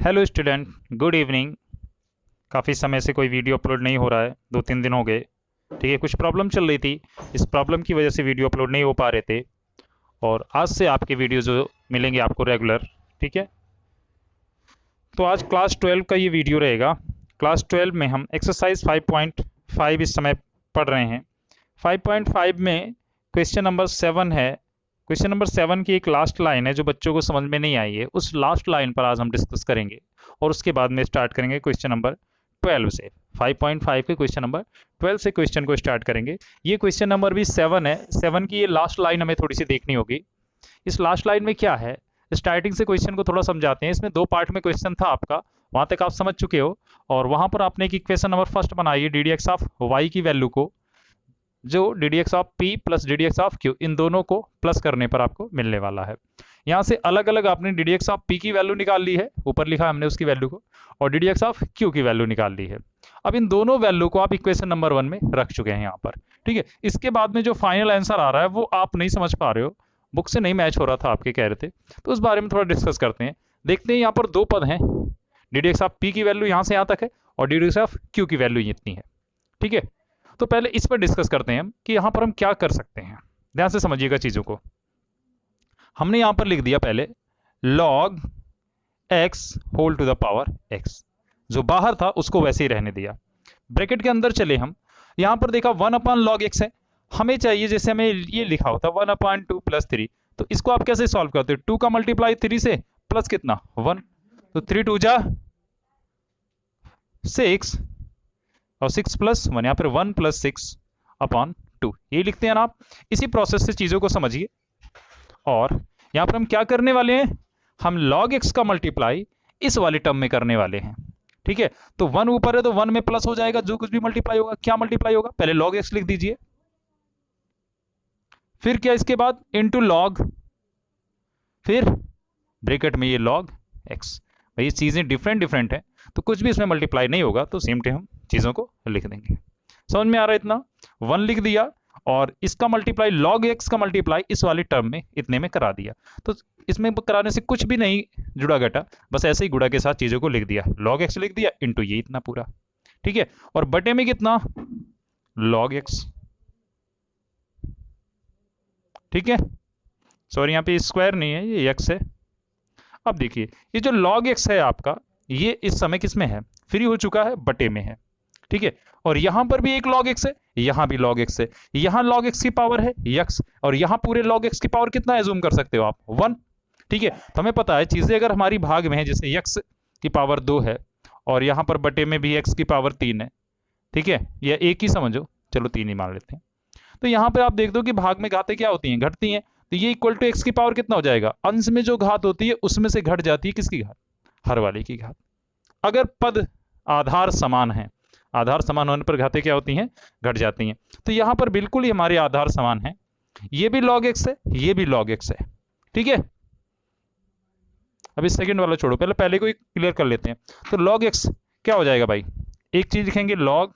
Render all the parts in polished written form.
Hello student, good evening. काफ़ी समय से कोई वीडियो अपलोड नहीं हो रहा है, 2-3 दिन हो गए। ठीक है, कुछ प्रॉब्लम चल रही थी। इस प्रॉब्लम की वजह से वीडियो अपलोड नहीं हो पा रहे थे। और आज से आपके वीडियो जो मिलेंगे आपको रेगुलर। ठीक है, तो आज क्लास 12 का ये वीडियो रहेगा। क्लास 12 में हम एक्सरसाइज 5.5 इस समय पढ़ रहे हैं। 5.5 में क्वेश्चन नंबर 7 है। क्वेश्चन नंबर 7 की एक लास्ट लाइन है जो बच्चों को समझ में नहीं आई है, उस लास्ट लाइन पर आज हम डिस्कस करेंगे। और उसके बाद में स्टार्ट करेंगे क्वेश्चन नंबर 12 से। 5.5 के क्वेश्चन नंबर 12 से क्वेश्चन को स्टार्ट करेंगे। ये क्वेश्चन नंबर भी 7 है। 7 की ये लास्ट लाइन हमें थोड़ी सी देखनी होगी। इस लास्ट लाइन में क्या है, स्टार्टिंग से क्वेश्चन को थोड़ा समझाते हैं। इसमें 2 पार्ट में क्वेश्चन था आपका, वहां तक आप समझ चुके हो। और वहां पर आपने एक इक्वेशन नंबर फर्स्ट बनाई है, d d x of y की वैल्यू को, जो d d x of p plus d d x of q, इन दोनों को प्लस करने पर आपको मिलने वाला है। यहाँ से अलग अलग आपने D d x of P की वैल्यू निकाल ली है, ऊपर लिखा हमने उसकी वैल्यू को, और d d x of Q की वैल्यू निकाल ली है। अब इन दोनों वैल्यू को आप इक्वेशन नंबर 1 में रख चुके हैं यहाँ पर। ठीक है, इसके बाद में जो फाइनल आंसर आ रहा है वो आप नहीं समझ पा रहे हो, बुक से नहीं मैच हो रहा था आपके कह रहे थे, तो उस बारे में थोड़ा डिस्कस करते हैं। देखते हैं यहाँ पर 2 पद हैं, d d x of P की वैल्यू यहाँ से यहाँ तक है और d d x of Q की वैल्यू इतनी है। ठीक है, तो पहले इस पर डिस्कस करते हैं कि यहां पर हम क्या कर सकते हैं। ध्यान से समझिएगा चीजों को। हमने यहां पर लिख दिया पहले log x whole to the power x, जो बाहर था उसको वैसे ही रहने दिया। ब्रैकेट के अंदर चले हम, यहां पर देखा 1/log x है। हमें चाहिए, जैसे हमें ये लिखा होता 1/2 + 3, तो इसको आप कैसे सॉल्व करते हो? 2 का मल्टीप्लाई 3 से प्लस कितना 1, तो 3 2 जा 6 और 6 + 1, यहाँ पर 1 + 6/2, ये लिखते हैं ना आप। इसी प्रोसेस से चीजों को समझिए। और यहां पर हम क्या करने वाले हैं, हम log x का मल्टीप्लाई इस वाले टर्म में करने वाले हैं। ठीक है, तो 1 ऊपर है तो 1 में प्लस हो जाएगा, जो कुछ भी मल्टीप्लाई होगा। क्या मल्टीप्लाई होगा, पहले log x लिख दीजिए, फिर क्या इसके बाद इंटू log, फिर ब्रैकेट में ये log x। भाई ये चीजें डिफरेंट है, तो कुछ भी इसमें मल्टीप्लाई नहीं होगा, तो सेम टाइम हम चीजों को लिख देंगे। समझ में आ रहा है इतना? 1 लिख दिया और इसका मल्टीप्लाई log x का मल्टीप्लाई इस वाले टर्म में इतने में करा दिया। तो इसमें कराने से कुछ भी नहीं जुड़ा घटा, बस ऐसे ही गुणा के साथ चीजों को लिख दिया। log x लिख दिया इंटू ये इतना पूरा। ठीक है, और बटे में कितना log x। ठीक है, सॉरी यहाँ पे स्क्वायर नहीं है, ये x है। अब देखिए ये जो log x है आपका, ये इस समय किस में है, फ्री हो चुका है, बटे में है। ठीक है, और यहां पर भी एक log x है, यहां भी log x है, यहां log x की पावर है x, और यहां पूरे log x की पावर कितना एज्यूम कर सकते हो आप, 1। ठीक है, तो हमें पता है चीजें अगर हमारी भाग में है, जैसे x की पावर 2 है और यहां पर बटे में भी x की पावर 3 है। ठीक है, या एक ही समझो, चलो 3 ही मान लेते हैं। तो यहां पर आप देख दो कि भाग में घातें क्या होती हैं, घटती हैं। तो ये इक्वल टू x की पावर कितना हो जाएगा, अंश में जो घात होती है उसमें से घट जाती है किसकी घात, हर वाले की घात। अगर पद आधार समान है, आधार समान होने पर घातें क्या होती हैं, घट जाती हैं। तो यहां पर बिल्कुल ही हमारे आधार समान है, ये भी log x है, ये भी log x है। ठीक है, अभी सेकंड वाला छोड़ो, पहले को क्लियर कर लेते हैं। तो log x क्या हो जाएगा भाई, एक चीज लिखेंगे log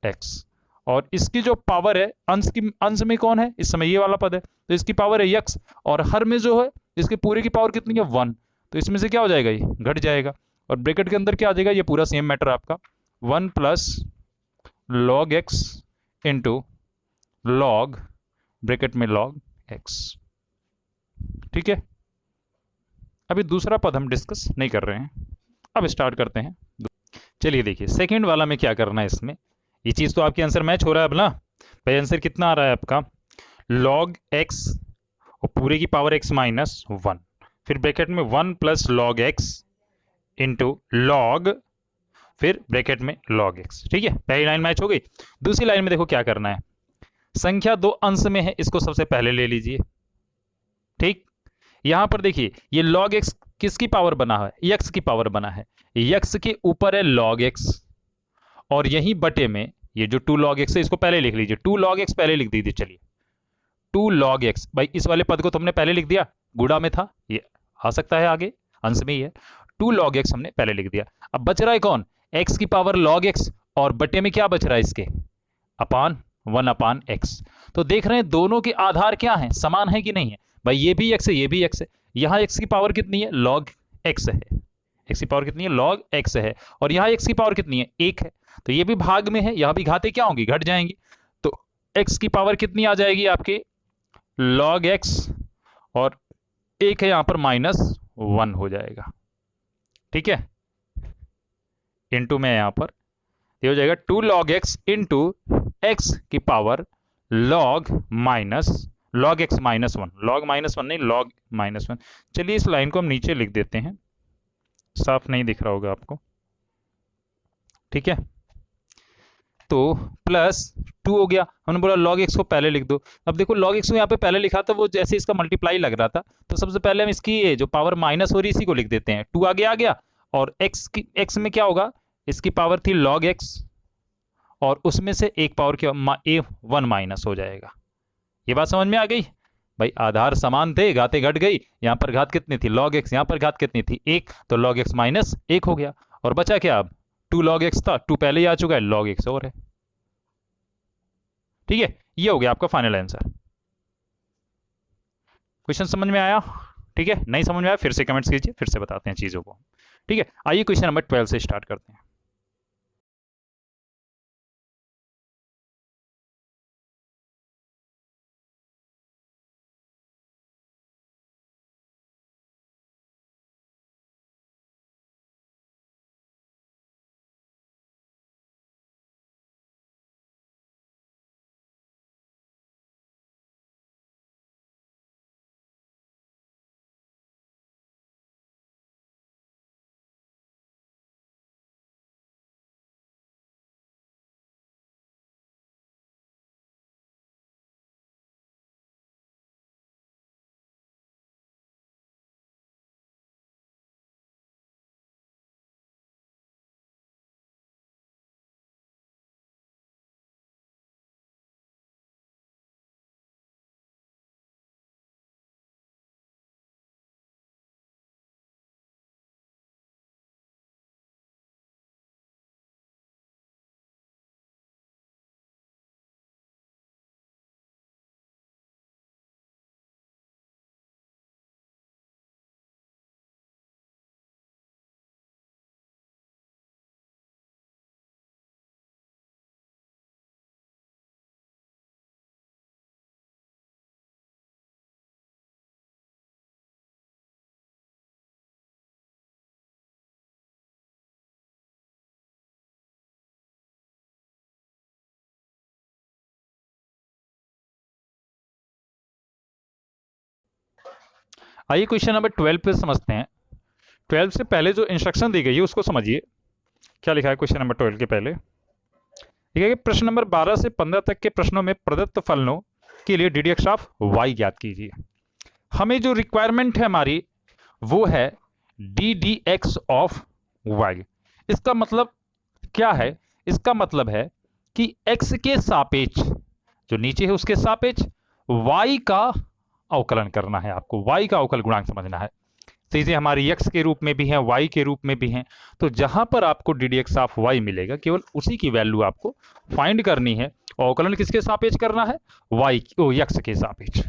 x, और इसकी जो पावर है, अंश में कौन है इस समय, ये वाला पद है, तो इसकी पावर है x, और हर में जो है इसके पूरे की पावर कितनी है 1, तो इसमें से क्या हो जाएगा, ये घट जाएगा। और ब्रैकेट के अंदर क्या आ जाएगा, ये पूरा सेम मैटर आपका 1 + log x into log, bracket में log x। ठीक है, अभी दूसरा पद हम डिस्कस नहीं कर रहे हैं, अब स्टार्ट करते हैं। चलिए देखिए सेकंड वाला में क्या करना है। इसमें ये चीज तो आपके आंसर मैच हो रहा है अब ना। भाई आंसर कितना आ रहा है आपका, log x और पूरे की पावर x - 1, फिर ब्रैकेट में 1 + log x इंटू log, फिर ब्रैकेट में log x। ठीक है, पहली लाइन मैच हो गई। दूसरी लाइन में देखो क्या करना है, संख्या 2 अंश में है, इसको सबसे पहले ले लीजिए। ठीक, यहां पर देखिए ये log x किसकी पावर बना है, x की पावर बना है, x के ऊपर है log x, और यही बटे में ये जो 2 log x है, इसको पहले लिख लीजिए, 2 log x पहले लिख दीजिए। चलिए 2 log x, भाई इस वाले पद को तुमने पहले लिख दिया, गुणा में था, ये आ सकता है आगे, अंश में ही है। 2 log x हमने पहले लिख दिया। अब बच रहा है कौन, x की पावर log x, और बटे में क्या बच रहा है इसके, अपान 1/x। तो देख रहे हैं दोनों के आधार क्या हैं, समान है कि नहीं है। भाई ये भी x है, ये भी x है, यहां x की पावर कितनी है, log x है, x की पावर कितनी है, log x है, और यहाँ x की पावर कितनी है, 1 है, तो ये भी भाग में है, यहां भी घातें क्या होंगी, घट जाएंगी, तो x की पावर कितनी आ जाएगी आपके log x, और 1 है यहां पर -1 हो जाएगा, ठीक है, इंटू में यहां पर ये हो जाएगा 2 log x इंटू x की पावर log x -1, log -1 नहीं, log -1। चलिए इस लाइन को हम नीचे लिख देते हैं, साफ नहीं दिख रहा होगा आपको, ठीक है, तो +2 हो गया, हमने बोला log x को पहले लिख दो। अब देखो log x को यहाँ पे पहले लिखा था, वो जैसे इसका मल्टीप्लाई लग रहा था, तो सबसे पहले हम इसकी जो पावर माइनस हो रही इसी को लिख देते हैं, 2 आगे आ गया, और x में क्या होगा, इसकी पावर थी log x, और उसमें से एक पावर क्या, 1 माइनस हो जाएगा। ये बात समझ में आ गई भाई, आधार समान थे, घातें घट गई, यहां पर घात कितनी थी log x, यहां पर घात कितनी थी 1, तो log x -1 हो गया, और बचा क्या अब 2 log x था, 2 पहले ही आ चुका है, log x और है, ठीक है, ये हो गया आपका फाइनल आंसर। क्वेश्चन समझ में आया, ठीक है, नहीं समझ में आया फिर से कमेंट्स कीजिए, फिर से बताते हैं चीजों को, ठीक है। आइए क्वेश्चन नंबर 12 से स्टार्ट करते हैं। आइए क्वेश्चन नंबर 12 पे समझते हैं। 12 से पहले जो इंस्ट्रक्शन दी गई है उसको समझिए, क्या लिखा है क्वेश्चन नंबर 12 के पहले, देखिए प्रश्न नंबर 12 से 15 तक के प्रश्नों में प्रदत्त फलनों के लिए ddx ऑफ y ज्ञात कीजिए। हमें जो रिक्वायरमेंट है हमारी वो है ddx ऑफ y। इसका मतलब क्या है, इसका मतलब है कि x के सापेक्ष, जो नीचे है उसके सापेक्ष y का अवकलन करना है, आपको y का अवकल गुणांक समझना है। चीजें हमारी x के रूप में भी हैं, y के रूप में भी हैं, तो जहां पर आपको ddx ऑफ y मिलेगा केवल उसी की वैल्यू आपको फाइंड करनी है, और अवकलन किसके सापेक्ष करना है, x के सापेक्ष,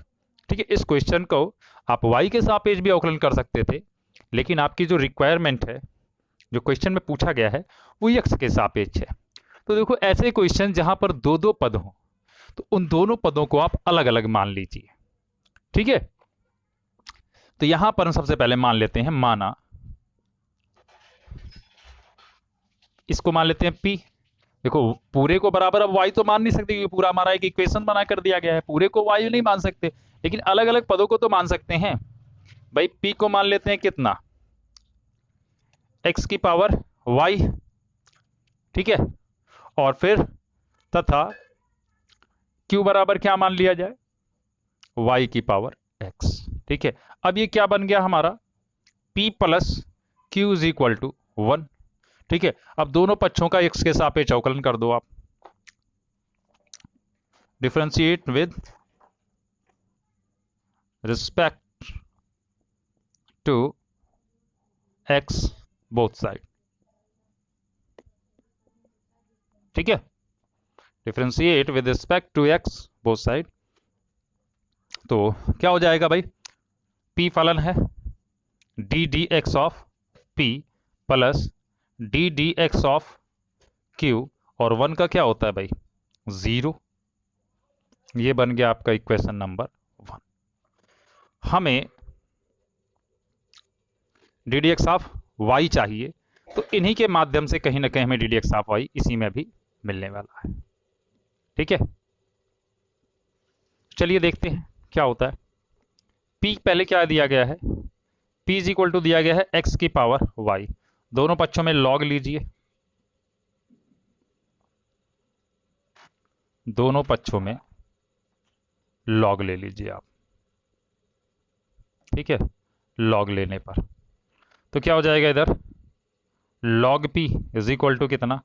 ठीक है। इस क्वेश्चन को आप y के सापेक्ष भी अवकलन कर सकते थे, लेकिन आपकी जो रिक्वायरमेंट है, जो क्वेश्चन में पूछा गया है वो x के सापेक्ष है। तो देखो ऐसे क्वेश्चन जहां पर दो दो पद हो, तो उन दोनों पदों को आप अलग अलग मान लीजिए, ठीक है। तो यहां पर हम सबसे पहले मान लेते हैं, माना इसको मान लेते हैं p। देखो पूरे को बराबर अब y तो मान नहीं सकते, क्योंकि पूरा हमारा एक इक्वेशन बना कर दिया गया है, पूरे को y नहीं मान सकते, लेकिन अलग अलग पदों को तो मान सकते हैं। भाई p को मान लेते हैं कितना, x की पावर y, ठीक है, और फिर तथा q बराबर क्या मान लिया जाए, y की पावर x, ठीक है। अब ये क्या बन गया हमारा, p plus q is equal to 1, ठीक है। अब दोनों पक्षों का x के सापेक्ष अवकलन कर दो आप, differentiate with respect to x both side, ठीक है, differentiate with respect to x both side. तो क्या हो जाएगा भाई, p फलन है ddx of p plus d d x of q, और 1 का क्या होता है भाई, 0। ये बन गया आपका इक्वेशन नंबर 1। हमें d d x of y चाहिए, तो इन्हीं के माध्यम से कहीं ना कहीं हमें d d x of y इसी में भी मिलने वाला है। ठीक है, चलिए देखते हैं क्या होता है। P पहले क्या दिया गया है, P इज इक्वल टू दिया गया है x की पावर y। दोनों पक्षों में log लीजिए, दोनों पक्षों में log ले लीजिए आप। ठीक है, log लेने पर तो क्या हो जाएगा, इधर log p is equal to कितना,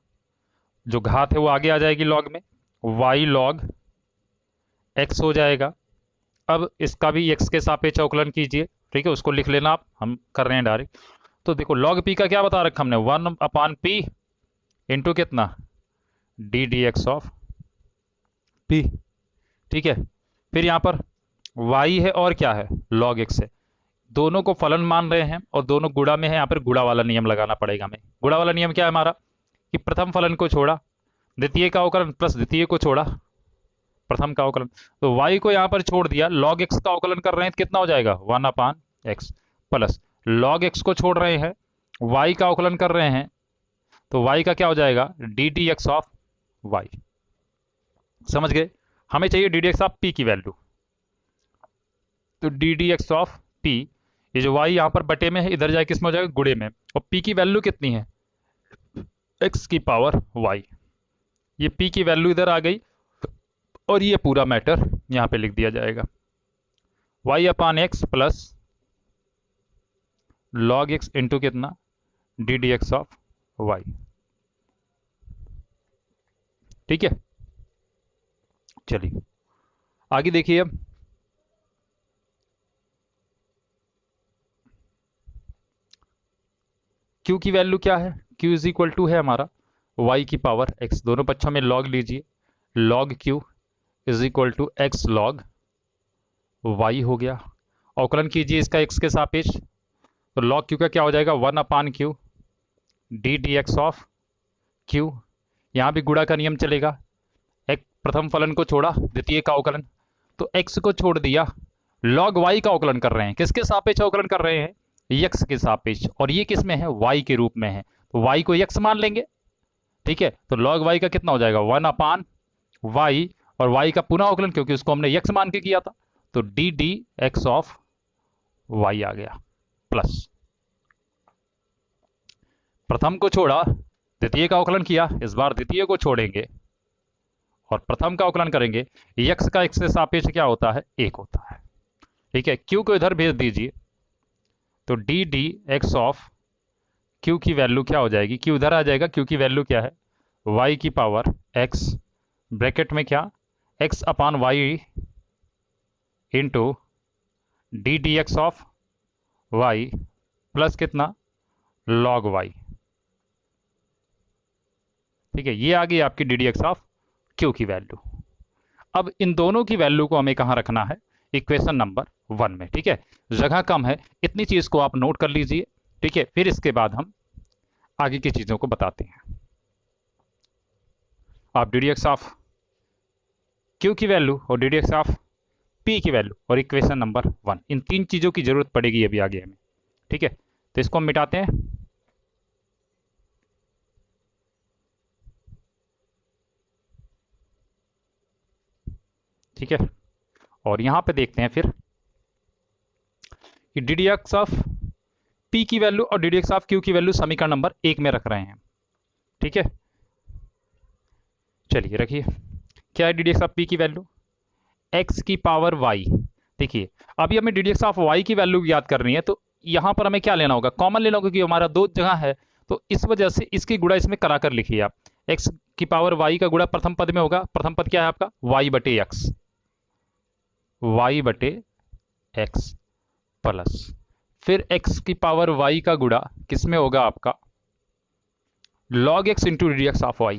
जो घात है वो आगे आ जाएगी log में, y log x हो जाएगा। अब इसका भी x के सापेक्ष अवकलन कीजिए। ठीक है, उसको लिख लेना आप, हम कर रहे हैं डायरेक्ट। तो देखो log p का क्या बता रखा हमने, 1/p इंटू कितना, d d x of p। ठीक है, फिर यहां पर y है और क्या है, log x है। दोनों को फलन मान रहे हैं और दोनों गुणा में है, यहां पर गुणा वाला नियम लगाना पड़ेगा हमें। गुणा वाला नियम क्या है हमारा, कि प्रथम फलन को छोड़ा द्वितीय का अवकलन प्लस द्वितीय को छोड़ा प्रथम का अवकलन। तो y को यहां पर छोड़ दिया, log x का अवकलन कर रहे हैं तो कितना हो जाएगा, 1/x प्लस log x को छोड़ रहे हैं, y का अवकलन कर रहे हैं, तो y का क्या हो जाएगा, D d x of y। समझ गए, हमें चाहिए d d x of p की वैल्यू। तो d d x of p, ये जो y यहां पर बटे में है, इधर जाए किस में हो जाएगा, गुणे में। और p की वैल्यू कितनी है, x की पावर y। ये p की वैल्यू इधर आ गई और ये पूरा मैटर यहां पे लिख दिया जाएगा, y/x plus log x into कितना, d d x of y। ठीक है, चलिए आगे देखिए। अब q की वैल्यू क्या है, q इज इक्वल टू है हमारा y की पावर x। दोनों पक्षों में log लीजिए, log q is equal to x log y हो गया। अवकलन कीजिए इसका x के सापेक्ष, तो log q का क्या हो जाएगा, 1/q D d x of q। यहां भी गुणा का नियम चलेगा, एक प्रथम फलन को छोड़ा द्वितीय का अवकलन, तो x को छोड़ दिया, log y का अवकलन कर रहे हैं, किसके सापेक्ष अवकलन कर रहे हैं, x के सापेक्ष, और ये किस में है, y के रूप में है, तो y को x मान लेंगे। ठीक है, तो log y का कितना हो जाएगा, 1/y, और y का पुनः अवकलन क्योंकि उसको हमने x मान के किया था, तो d d x of y आ गया, प्लस प्रथम को छोड़ा द्वितीय का अवकलन किया, इस बार द्वितीय को छोड़ेंगे और प्रथम का अवकलन करेंगे। x का x से सापेक्ष क्या होता है, 1 होता है। ठीक है, q को इधर भेज दीजिए, तो d d x of q की वैल्यू क्या हो जाएगी, q इधर आ जाएगा, q की वैल्यू क्या है, y की पावर x ब्रैकेट में क्या, x/y into d d x of y plus कितना, log y। ठीक है, ये आ गई आपकी D d x of q की वैल्यू। अब इन दोनों की वैल्यू को हमें कहां रखना है, इक्वेशन नंबर 1 में। ठीक है, जगह कम है, इतनी चीज को आप नोट कर लीजिए। ठीक है, फिर इसके बाद हम आगे की चीजों को बताते हैं। आप D d x of q की वैल्यू और d d x of p की वैल्यू और इक्वेशन नंबर 1, इन 3 चीजों की जरूरत पड़ेगी अभी आगे हमें। ठीक है, तो इसको हम मिटाते हैं। ठीक है, और यहां पे देखते हैं फिर कि D d x of p की वैल्यू और d d x of q की वैल्यू समीकरण नंबर 1 में रख रहे हैं। ठीक है, चलिए रखिए, क्या है d d x of p की वैल्यू, x की पावर y। देखिए, अभी हमें d d x of y की वैल्यू याद करनी है, तो यहां पर हमें क्या लेना होगा, कॉमन लेना होगा, क्योंकि हमारा 2 जगह है, तो इस वजह से इसकी गुणा इसमें कराकर लिखिए आप। x की पावर y का गुणा प्रथम पद में होगा, प्रथम पद क्या है आपका, y/x, y/x प्लस फिर x की पावर y का गुणा किस में होगा आपका, log x into d d x of y,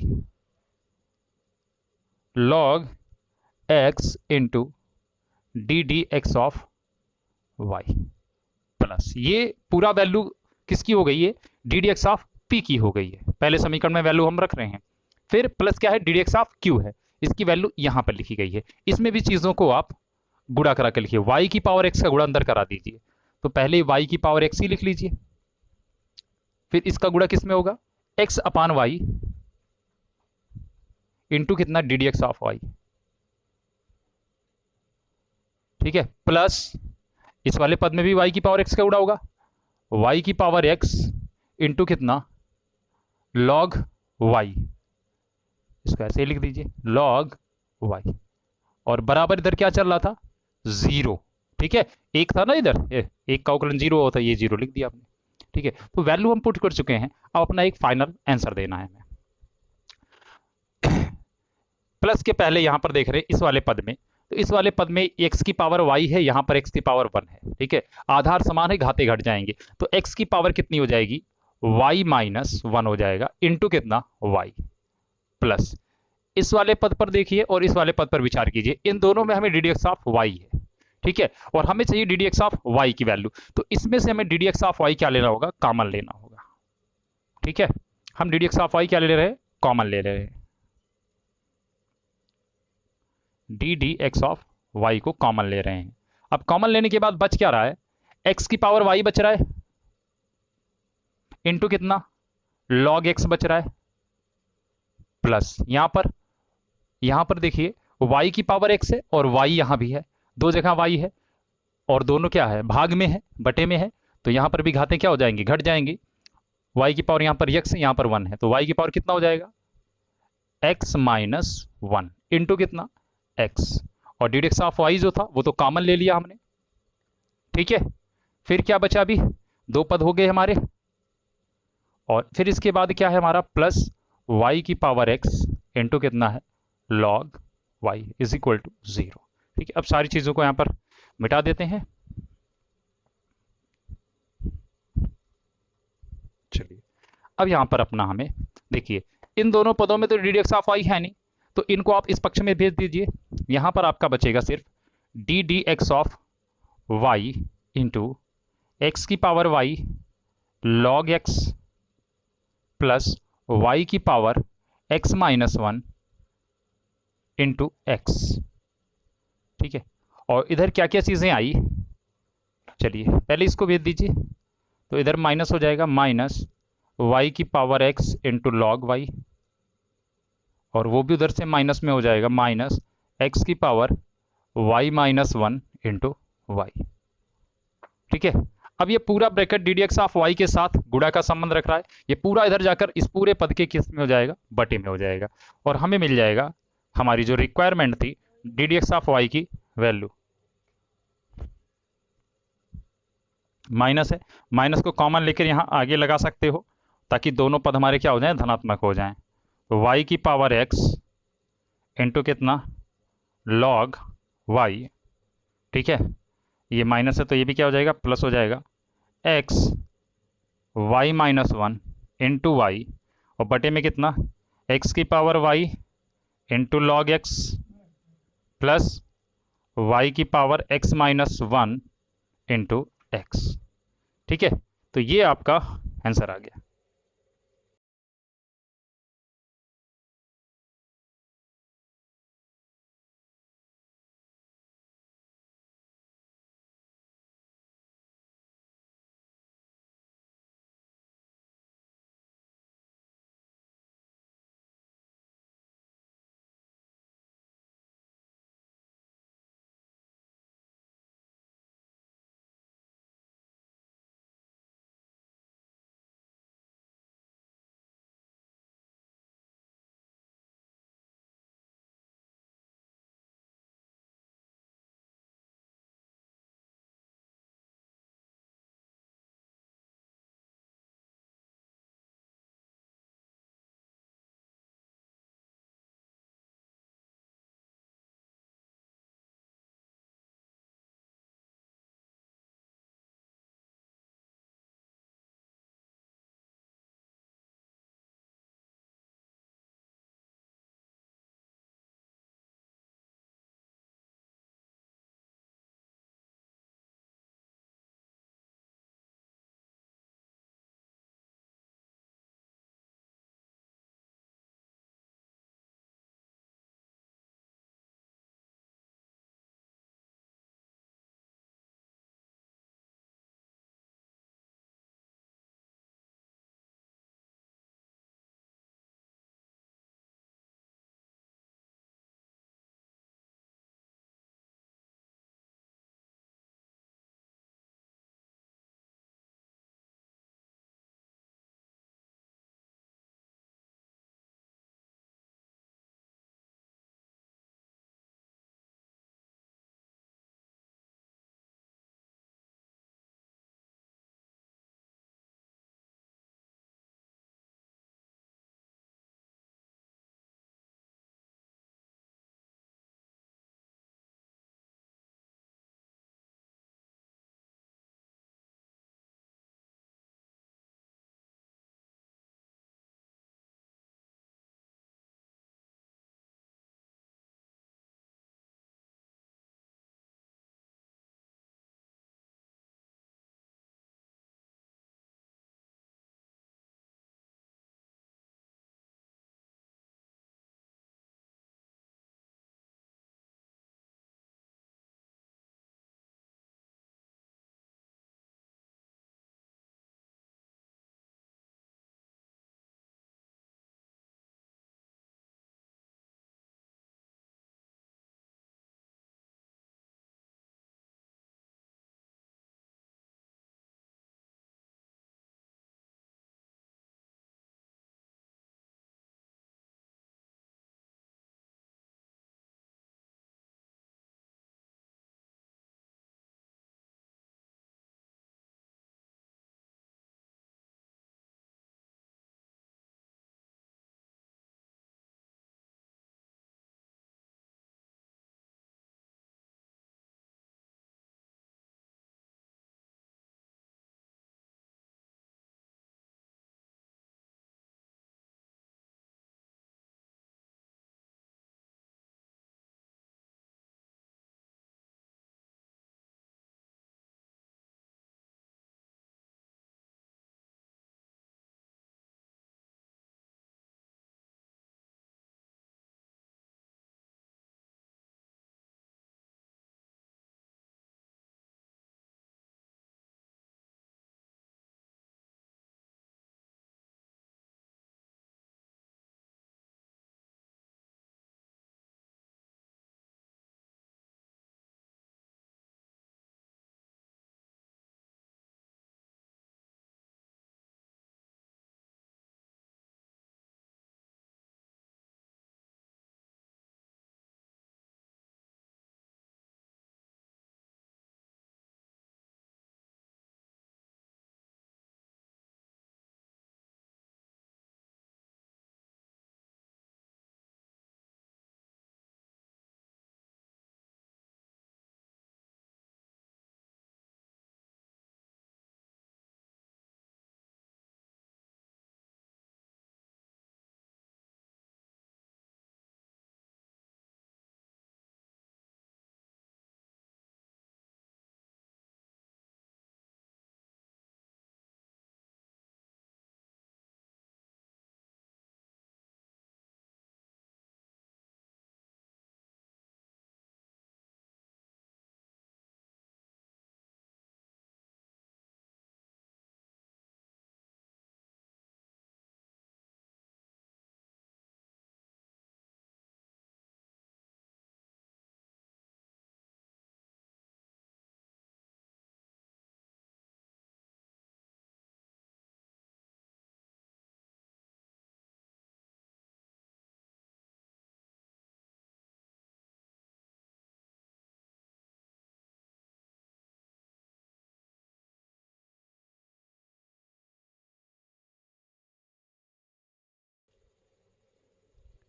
log x into d d x of y plus, ये पूरा वैल्यू किसकी हो गई है, d d x of P की हो गई है। पहले समीकरण में वैल्यू हम रख रहे हैं। फिर प्लस क्या है, d d x of Q है, इसकी वैल्यू यहां पर लिखी गई है। इसमें भी चीजों को आप गुणा करा के लिखिए, y की पावर x का गुणा अंदर करा दीजिए। तो पहले y की पावर x ही लिख लीजिए, फिर इसका गुणा किस में होगा, x अपान वाई इंटू कितना, d d x of y. ठीक है, प्लस इस वाले पद में भी y की पावर x का गुणा होगा, y की पावर x इंटू कितना, log y। इसको ऐसे ही लिख दीजिए, log y। और बराबर इधर क्या चल रहा था, जीरो। ठीक है, एक था ना इधर, एक का अवकलन जीरो होता है, ये जीरो लिख दिया आपने। ठीक है, तो वैल्यू हम पुट कर चुके हैं, अब अपना एक फाइनल आंसर देना है हमें। प्लस के पहले यहां पर देख रहे हैं इस वाले पद में, तो इस वाले पद में x की पावर y है, यहां पर x की पावर 1 है। ठीक है, आधार समान है, घाते घट जाएंगे, तो x की पावर कितनी हो जाएगी, y माइनस 1 हो जाएगा, इंटू कितना, y। प्लस इस वाले पद पर देखिए और इस वाले पद पर विचार कीजिए, इन दोनों में हमें d d x of y है। ठीक है, और हमें चाहिए d d x of y की वैल्यू, तो इसमें से हमें d d x of y क्या लेना होगा, कॉमन लेना होगा। ठीक है, हम d d x of y क्या ले रहे हैं, कॉमन ले रहे हैं, d d x of y को कॉमन ले रहे हैं। अब कॉमन लेने के बाद बच क्या रहा है, एक्स की पावर वाई बच रहा है, इंटू कितना, लॉग एक्स बच रहा है, प्लस यहां पर देखिए y की पावर x है और y यहां भी है, दो जगह y है, और दोनों क्या है, भाग में है, बटे में है, तो यहां पर भी घातें क्या हो जाएंगी, घट जाएंगी। y की पावर यहां पर x है, यहां पर 1 है, तो y की पावर कितना हो जाएगा, x माइनस 1 इंटू कितना, x। और d d x of y जो था वो तो कॉमन ले लिया हमने। ठीक है, फिर क्या बचा, अभी दो पद हो गए हमारे, और फिर इसके बाद क्या है हमारा, प्लस y की पावर x इंटू कितना है, log y is equal to 0। ठीक है, अब सारी चीजों को यहां पर मिटा देते हैं। चलिए, अब यहां पर अपना हमें देखिए, इन दोनों पदों में तो d d x of y है नहीं, तो इनको आप इस पक्ष में भेज दीजिए। यहां पर आपका बचेगा सिर्फ d d x of y into x की power y log x plus y की power x minus 1 into x. ठीक है, और इधर क्या क्या चीजें आई, चलिए पहले इसको भेज दीजिए, तो इधर माइनस हो जाएगा, माइनस वाई की power x into log y, और वो भी उधर से माइनस में हो जाएगा, माइनस एक्स की power y minus 1 into y. ठीक है, अब ये पूरा bracket d d x of y के साथ गुणा का संबंध रख रहा है, ये पूरा इधर जाकर इस पूरे पद के किस में हो जाएगा, बटे में हो जाएगा, और हमें मिल जाएगा हमारी जो रिक्वायरमेंट थी d d x of y की वैल्यू। माइनस है, माइनस को कॉमन लेकर यहां आगे लगा सकते हो, ताकि दोनों पद हमारे क्या हो जाएं, धनात्मक हो जाएं। तो y की पावर x इंटू कितना, log y। ठीक है, ये माइनस है तो ये भी क्या हो जाएगा, प्लस हो जाएगा, x y minus 1 into y, और बटे में कितना, x की power y into log x plus y की power x minus 1 into x. ठीक है, तो ये आपका आंसर आ गया।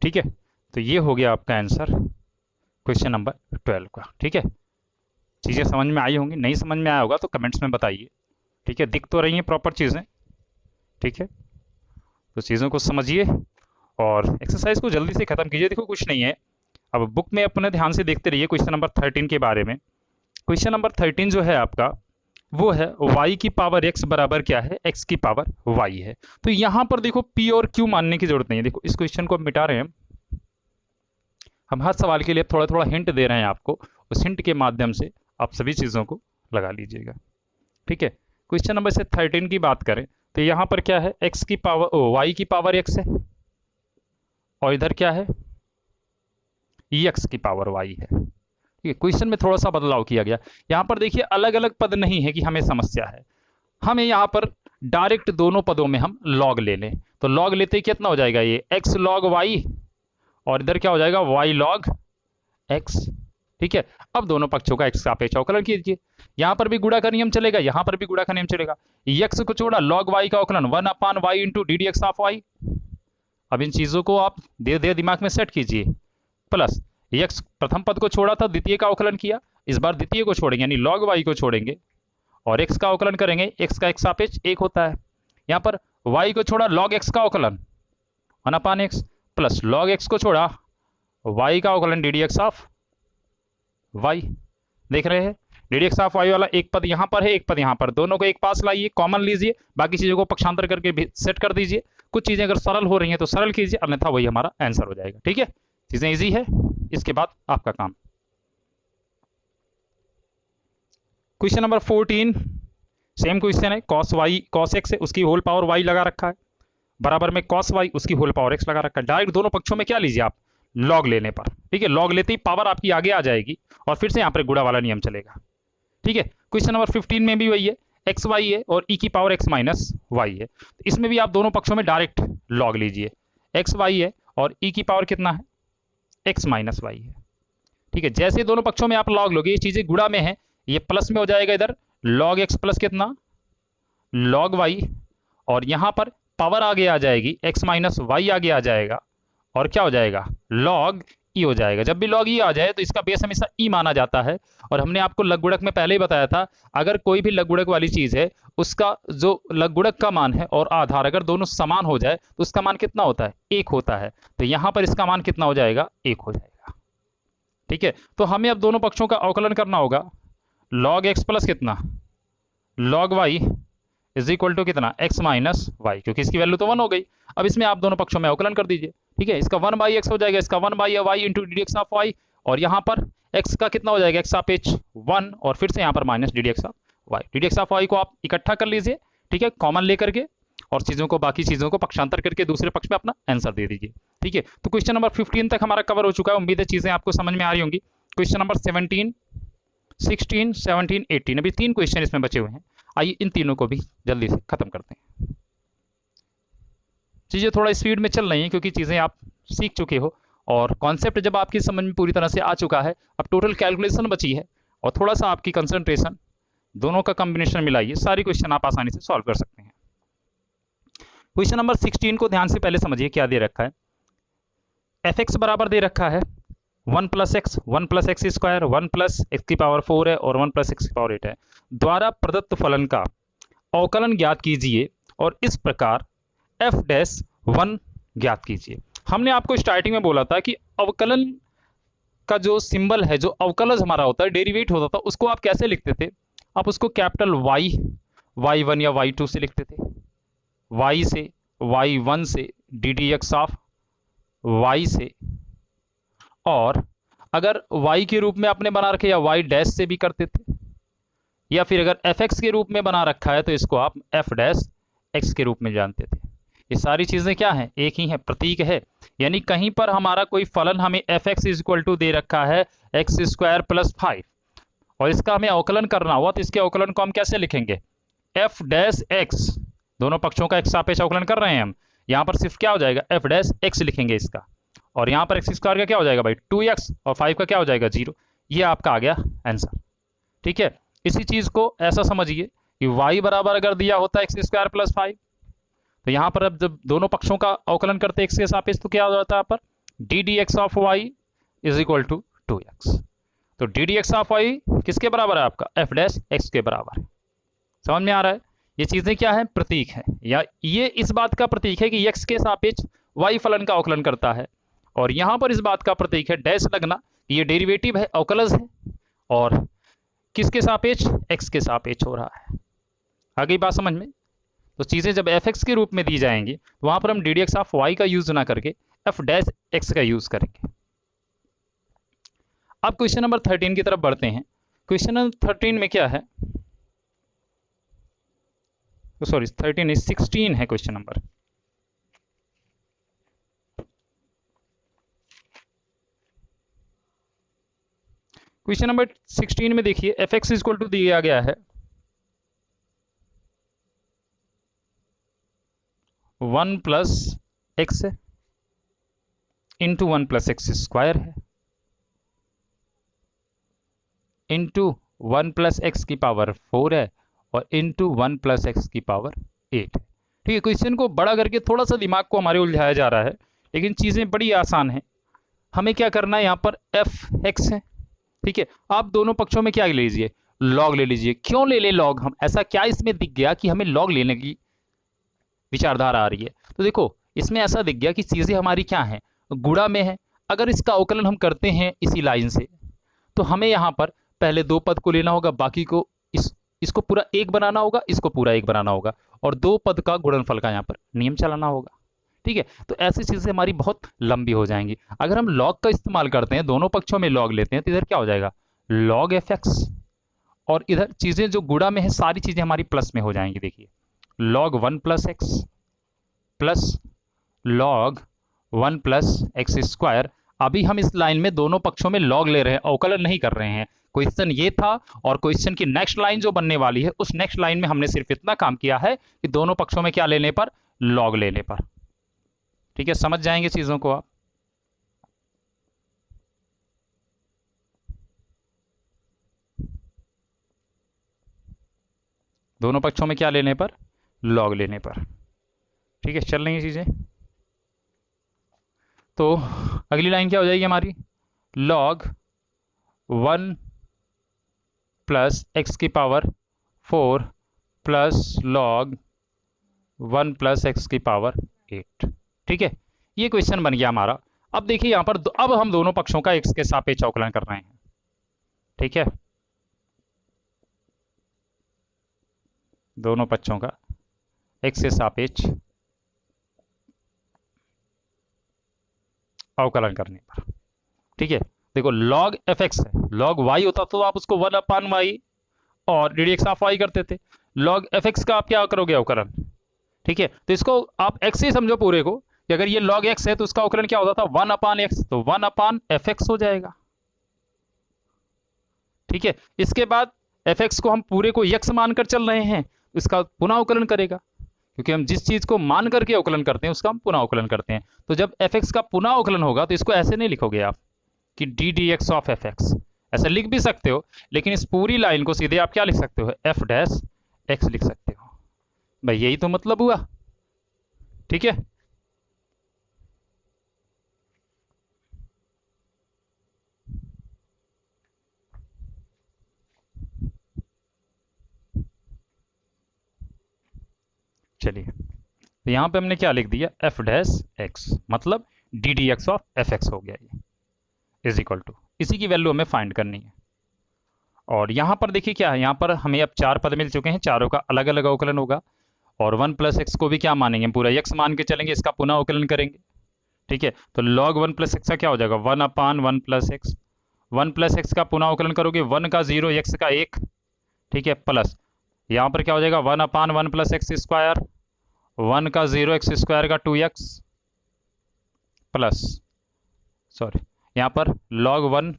ठीक है, तो ये हो गया आपका आंसर क्वेश्चन नंबर 12 का। ठीक है, चीज़ें समझ में आई होंगी, नहीं समझ में आया होगा तो कमेंट्स में बताइए। ठीक है, दिख तो रही हैं प्रॉपर चीज़ें। ठीक है, तो चीज़ों को समझिए और एक्सरसाइज को जल्दी से ख़त्म कीजिए। देखो कुछ नहीं है, अब बुक में अपने ध्यान से देखते रहिए क्वेश्चन नंबर 13 के बारे में। क्वेश्चन नंबर 13 जो है आपका वो है y की पावर x बराबर क्या है, x की पावर y है। तो यहां पर देखो p और q मानने की जरूरत नहीं है। देखो इस क्वेश्चन को हम मिटा रहे हैं, हम हर सवाल के लिए थोड़ा थोड़ा हिंट दे रहे हैं आपको, उस हिंट के माध्यम से आप सभी चीज़ों को लगा लीजिएगा। ठीक है, क्वेश्चन नंबर से 13 की बात करें तो यहाँ पर क्या है, x की पावर y की पावर x है और इधर क्या है, x की पावर y है। ठीक है, क्वेश्चन में थोड़ा सा बदलाव किया गया। यहाँ पर देखिए अलग अलग पद नहीं है कि हमें समस्या है, हमें यहाँ पर डायरेक्ट दोनों पदों में हम लॉग ले लें। तो लॉग लेते ही कितना हो जाएगा, ये x लॉग y और इधर क्या हो जाएगा y लॉग x। ठीक है, अब दोनों पक्षों का x सापेक्ष अवकलन कीजिए। यहां पर भी गुणा का नियम चलेगा, यहां पर भी गुणा का नियम चलेगा। x को छोड़ा log y का अवकलन 1/y into d d x of y। अब इन चीजों को आप धीरे धीरे दिमाग में सेट कीजिए। प्लस x प्रथम पद को छोड़ा था, द्वितीय का अवकलन किया, इस बार द्वितीय को छोड़ेंगे यानी log y को छोड़ेंगे और x का अवकलन करेंगे, x का x सापेक्ष 1 होता है। यहां पर y को छोड़ा log x का अवकलन 1/x प्लस log x को छोड़ा y का अवकलन D d x of y। देख रहे हैं, d d x of y वाला एक पद यहां पर है, एक पद यहां पर, दोनों को एक पास लाइए, कॉमन लीजिए, बाकी चीजों को पक्षांतर करके भी सेट कर दीजिए। कुछ चीजें अगर सरल हो रही हैं तो सरल कीजिए, अन्यथा वही हमारा आंसर हो जाएगा। ठीक है, चीजें इजी है। इसके बाद आपका काम क्वेश्चन नंबर 14, सेम क्वेश्चन है, cos y cos x है, उसकी होल पावर y लगा रखा है, बराबर में cos y उसकी होल पावर x लगा रखा है। डायरेक्ट दोनों पक्षों में क्या लीजिए आप, लॉग लेने पर। ठीक है, लॉग लेते ही पावर आपकी आगे आ जाएगी और फिर से यहाँ पर गुणा वाला नियम चलेगा। ठीक है, क्वेश्चन नंबर 15 में भी वही है, एक्स वाई है और ई की पावर एक्स माइनस वाई है। तो इसमें भी आप दोनों पक्षों में डायरेक्ट लॉग लीजिए, एक्स वाई है और ई की पावर कितना है, एक्स माइनस वाई है। ठीक है, जैसे दोनों पक्षों में आप लॉग लोगे, ये चीजें गुणा में है, ये प्लस में हो जाएगा, इधर लॉग एक्स प्लस कितना लॉग वाई, और यहां पर पावर आगे आ जाएगी, एक्स माइनस वाई आगे आ जाएगा और क्या हो जाएगा, लॉग ई हो जाएगा। जब भी लॉग ई आ जाए तो इसका बेस हमेशा ई माना जाता है। और हमने आपको लघुगुणक में पहले ही बताया था, अगर कोई भी लघुगुणक वाली चीज है, उसका जो लघुगुणक का मान है और आधार अगर दोनों समान हो जाए तो उसका मान कितना होता है, 1 होता है। तो यहां पर इसका मान कितना हो जाएगा, 1 हो जाएगा। ठीक है, तो हमें अब दोनों पक्षों का अवकलन करना होगा, लॉग एक्स प्लस कितना log y is equal to कितना, एक्स माइनस वाई, क्योंकि इसकी वैल्यू तो 1 हो गई। अब इसमें आप दोनों पक्षों में अवकलन कर दीजिए। ठीक है, इसका 1/x हो जाएगा, इसका 1/y into d d x of y, और यहाँ पर x का कितना हो जाएगा, x सापेक्ष 1 और फिर से यहाँ पर minus d d x of y. D d x of y को आप इकट्ठा कर लीजिए, ठीक है, कॉमन लेकर के, और चीजों को बाकी चीजों को पक्षांतर करके दूसरे पक्ष में अपना आंसर दे दीजिए। ठीक है, तो क्वेश्चन नंबर 15 तक हमारा कवर हो चुका है। उम्मीद है चीजें आपको समझ में आ रही होंगी। क्वेश्चन नंबर 17, 16, 17, 18, अभी 3 क्वेश्चन इसमें बचे हुए हैं। आइए इन तीनों को भी जल्दी से खत्म करते हैं। चीजें थोड़ा स्पीड में चल रही हैं क्योंकि चीजें आप सीख चुके हो और कॉन्सेप्ट जब आपकी समझ में पूरी तरह से आ चुका है, अब टोटल कैलकुलेशन बची है और थोड़ा सा आपकी कंसंट्रेशन, दोनों का कॉम्बिनेशन मिलाइए, सारी क्वेश्चन आप आसानी से सॉल्व कर सकते हैं। क्वेश्चन नंबर 16 को ध्यान से पहले समझिए, क्या दे रखा है, एफ एक्स बराबर दे रखा है 1 plus x, 1 plus x square, 1 plus x की पावर 4 है और 1 प्लस एक्स की पावर 8 है, द्वारा प्रदत्त फलन का अवकलन ज्ञात कीजिए और इस प्रकार एफ डैश 1 ज्ञात कीजिए। हमने आपको स्टार्टिंग में बोला था कि अवकलन का जो सिंबल है, जो अवकलज हमारा होता है, डेरिवेट होता था, उसको आप कैसे लिखते थे, आप उसको कैपिटल वाई, y1 या y2 से लिखते थे, y से, y1 से, D d x of y से, और अगर y के रूप में आपने बना रखे या y डैश से भी करते थे, या फिर अगर एफ एक्स के रूप में बना रखा है तो इसको आप एफ डैश एक्स के रूप में जानते थे। ये सारी चीजें क्या हैं, एक ही है, प्रतीक है। यानी कहीं पर हमारा कोई फलन हमें f x is equal to दे रखा है एक्स स्क्वायर प्लस 5 और इसका हमें अवकलन करना हुआ, तो इसके अवकलन को हम कैसे लिखेंगे, एफ डैश एक्स, दोनों पक्षों का एक सापेक्ष अवकलन कर रहे हैं हम, यहाँ पर सिर्फ क्या हो जाएगा, एफ डैश एक्स लिखेंगे इसका, और यहाँ पर एक्स स्क्वायर का क्या हो जाएगा भाई 2x और 5 का क्या हो जाएगा 0। ये आपका आ गया आंसर। ठीक है, इसी चीज को ऐसा समझिए कि y बराबर अगर दिया होता है एक्स स्क्वायर प्लस 5, तो यहां पर अब जब दोनों पक्षों का अवकलन करते हैं x के सापेक्ष तो क्या हो जाता है, यहाँ पर d d x of y is equal to 2x। तो d d x of y किसके बराबर है आपका, एफ डैश एक्स के बराबर है। समझ में आ रहा है? ये चीजें क्या है, प्रतीक है, या ये इस बात का प्रतीक है कि x के सापेक्ष y फलन का अवकलन करता है, और यहां पर इस बात का प्रतीक है डैश लगना, ये डेरिवेटिव है, अवकलज है, और किसके सापेक्ष, x के सापेक्ष हो रहा है। आ गई बात समझ में? तो चीजें जब fx के रूप में दी जाएंगी तो वहां पर हम d d x of y का यूज ना करके एफ डैश एक्स का यूज करेंगे। अब क्वेश्चन नंबर 13 की तरफ बढ़ते हैं। क्वेश्चन नंबर 13 में क्या है, सॉरी 13 इज 16 है क्वेश्चन नंबर। क्वेश्चन नंबर 16 में देखिए एफ एक्स इक्वल टू दिया गया है 1 प्लस एक्स है इंटू 1 प्लस एक्स स्क्वायर है इंटू 1 प्लस एक्स की पावर 4 है और इंटू 1 प्लस एक्स की पावर 8 है। ठीक है, क्वेश्चन को बड़ा करके थोड़ा सा दिमाग को हमारे उलझाया जा रहा है, लेकिन चीजें बड़ी आसान है। हमें क्या करना है, यहाँ पर एफ एक्स है, ठीक है, आप दोनों पक्षों में क्या ले लीजिए, लॉग ले लीजिए। क्यों ले ले लॉग, हम ऐसा क्या इसमें दिख गया कि हमें लॉग लेने की विचारधारा आ रही है? तो देखो इसमें ऐसा दिख गया कि चीजें हमारी क्या है, गुणा में है। अगर इसका अवकलन हम करते हैं इसी लाइन से, तो हमें यहाँ पर पहले दो पद को लेना होगा, बाकी को इसको पूरा एक बनाना होगा, इसको पूरा एक बनाना होगा, और दो पद का गुणनफल का यहाँ पर नियम चलाना होगा। ठीक है, तो ऐसी चीजें हमारी बहुत लंबी हो जाएंगी। अगर हम लॉग का इस्तेमाल करते हैं, दोनों पक्षों में लॉग लेते हैं, तो इधर क्या हो जाएगा, लॉग एफ एक्स, और इधर चीजें जो गुणा में है सारी चीजें हमारी प्लस में हो जाएंगी। देखिए log 1 plus x plus log 1 plus x square. अभी हम इस लाइन में दोनों पक्षों में लॉग ले रहे हैं, अवकलन नहीं कर रहे हैं। क्वेश्चन ये था, और क्वेश्चन की नेक्स्ट लाइन जो बनने वाली है, उस नेक्स्ट लाइन में हमने सिर्फ इतना काम किया है कि दोनों पक्षों में क्या लेने पर, लॉग लेने पर। ठीक है, समझ जाएंगे चीजों को आप। दोनों पक्षों में क्या लेने पर, लॉग लेने पर। ठीक है, चल रही है चीजें। तो अगली लाइन क्या हो जाएगी हमारी, लॉग 1 प्लस एक्स की power 4 plus log 1 plus x की पावर 8। ठीक है, ये क्वेश्चन बन गया हमारा। अब देखिए यहां पर अब हम दोनों पक्षों का एक्स के सापेक्ष अवकलन कर रहे हैं। ठीक है, दोनों पक्षों का एक्स के सापेक्ष अवकलन करने पर। ठीक है, देखो लॉग एफ एक्स है, लॉग वाई होता तो आप उसको 1 अपान वाई और d d x of y करते थे। लॉग एफ एक्स का आप क्या करोगे, अवकलन। ठीक है, तो इसको आप एक्स ही समझो पूरे को, कि अगर ये लॉग एक्स है तो उसका अवकलन क्या होता था, 1 अपान एक्स, तो 1 अपान एफ एक्स हो जाएगा। ठीक है, इसके बाद एफ एक्स को हम पूरे को एक्स मानकर चल रहे हैं, इसका पुनः अवकलन करेगा, क्योंकि हम जिस चीज को मान करके अवकलन करते हैं उसका हम पुनः अवकलन करते हैं। तो जब एफ एक्स का पुनः अवकलन होगा तो इसको ऐसे नहीं लिखोगे आप कि D d x of F x, ऐसा लिख भी सकते हो, लेकिन इस पूरी लाइन को सीधे आप क्या लिख सकते हो, एफ डैश एक्स लिख सकते हो। भाई यही तो मतलब हुआ। ठीक है, चलिए तो यहां पे हमने क्या लिख दिया, एफ डैश एक्स, मतलब D d x of F x हो गया, ये इज इक्वल टू, इसी की वैल्यू हमें फाइंड करनी है। और यहां पर देखिए क्या है, यहां पर हमें अब 4 पद मिल चुके हैं, चारों का अलग अलग अवकलन होगा, और 1 प्लस एक्स को भी क्या मानेंगे, पूरा एक्स मान के चलेंगे, इसका पुनः अवकलन करेंगे। ठीक है, तो लॉग 1 प्लस एक्स का क्या हो जाएगा, 1 अपान 1 प्लस एक्स, 1 प्लस एक्स का पुनः अवकलन करोगे, 1 का 0, एक्स का 1। ठीक है, प्लस यहां पर क्या हो जाएगा, 1 अपान 1 प्लस एक्स स्क्वायर, 1 का 0, एक्स स्क्वायर का 2x, प्लस सॉरी यहां पर लॉग 1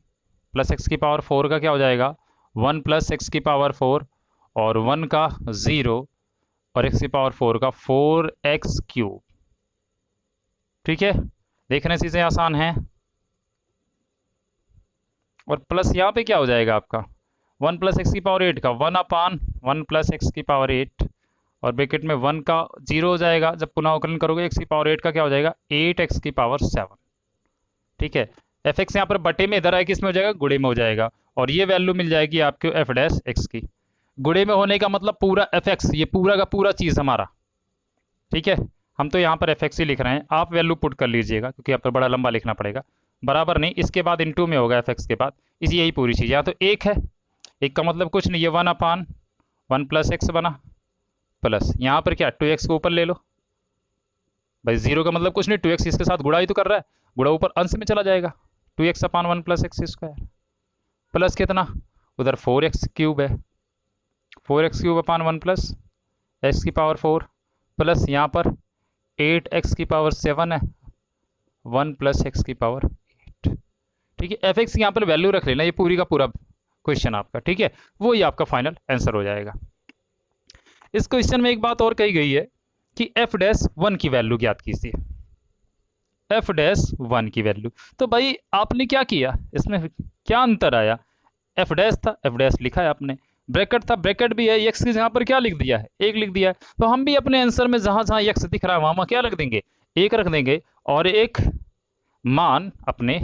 प्लस एक्स की पावर 4 का क्या हो जाएगा, 1 प्लस एक्स की पावर 4, और 1 का 0 और एक्स की पावर 4 का 4x क्यूब। ठीक है, देखने से आसान है। और प्लस यहां पे क्या हो जाएगा आपका, 1 प्लस एक्स की पावर 8 का 1 अपान 1 प्लस एक्स की पावर 8, और ब्रैकेट में 1 का 0 हो जाएगा, जब पुनः अवकलन करोगे एक्स की पावर 8 का क्या हो जाएगा, 8x की पावर 7। ठीक है। एफ एक्स यहाँ पर बटे में, इधर आए किस में हो जाएगा, गुणे में हो जाएगा, और ये वैल्यू मिल जाएगी आपको एफ डैश एक्स की। गुणे में होने का मतलब पूरा एफ एक्स, ये पूरा का पूरा चीज हमारा, ठीक है। हम तो यहाँ पर एफ एक्स ही लिख रहे हैं, आप वैल्यू पुट कर लीजिएगा क्योंकि आप तो बड़ा लंबा लिखना पड़ेगा। बराबर नहीं, इसके बाद इनटू में होगा एफ एक्स के बाद, इसी यही पूरी चीज। यहाँ तो एक है, एक का मतलब कुछ नहीं, ये 1/1 प्लस एक्स बना, प्लस यहाँ पर क्या 2x को ऊपर ले लो भाई, जीरो का मतलब कुछ नहीं, 2x इसके साथ गुणा ही तो कर रहा है, गुणा ऊपर अंश में चला जाएगा, 2x/1 plus x square, plus कितना उधर 4x³ है, 4x³ प्लस एक्स की पावर 4, प्लस यहाँ पर 8x⁻7 है, 1 प्लस एक्स की पावर 8। ठीक है, एफ एक्स यहाँ पर वैल्यू रख लेना, ये पूरी का पूरा क्वेश्चन आपका, ठीक है, वो ही आपका फाइनल आंसर हो जाएगा। इस क्वेश्चन में एक बात और कही गई है कि एफ डैश 1 की वैल्यू ज्ञात कीजिए, एफ डैश 1 की वैल्यू। तो भाई आपने क्या किया, इसमें क्या अंतर आया, एफ डैश था, एफ डैश लिखा है आपने, ब्रैकेट था, ब्रैकेट भी है, एक्स की जगह पर क्या लिख दिया है, एक लिख दिया है। तो हम भी अपने आंसर में जहां जहां एक्स दिख रहा है वहां क्या रख देंगे, एक रख देंगे, और एक मान अपने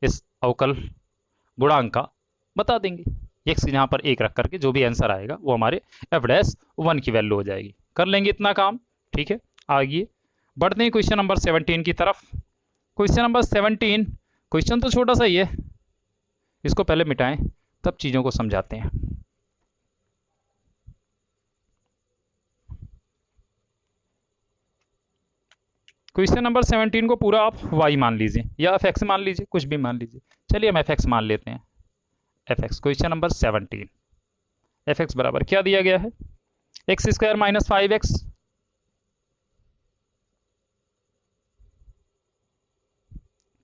इस अवकल गुणांक का बता देंगे, एक्स की जहां पर एक रख करके जो भी आंसर आएगा वो हमारे एफ डैश 1 की वैल्यू हो जाएगी। कर लेंगे इतना काम, ठीक है। आगे बढ़ते हैं क्वेश्चन नंबर 17 की तरफ। क्वेश्चन नंबर 17, क्वेश्चन तो छोटा सा ही है, इसको पहले मिटाएं तब चीजों को समझाते हैं। क्वेश्चन नंबर 17 को पूरा आप y मान लीजिए या एफ एक्स मान लीजिए, कुछ भी मान लीजिए, चलिए हम एफ एक्स मान लेते हैं। F x question number 17, F x बराबर क्या दिया गया है, x² - 5x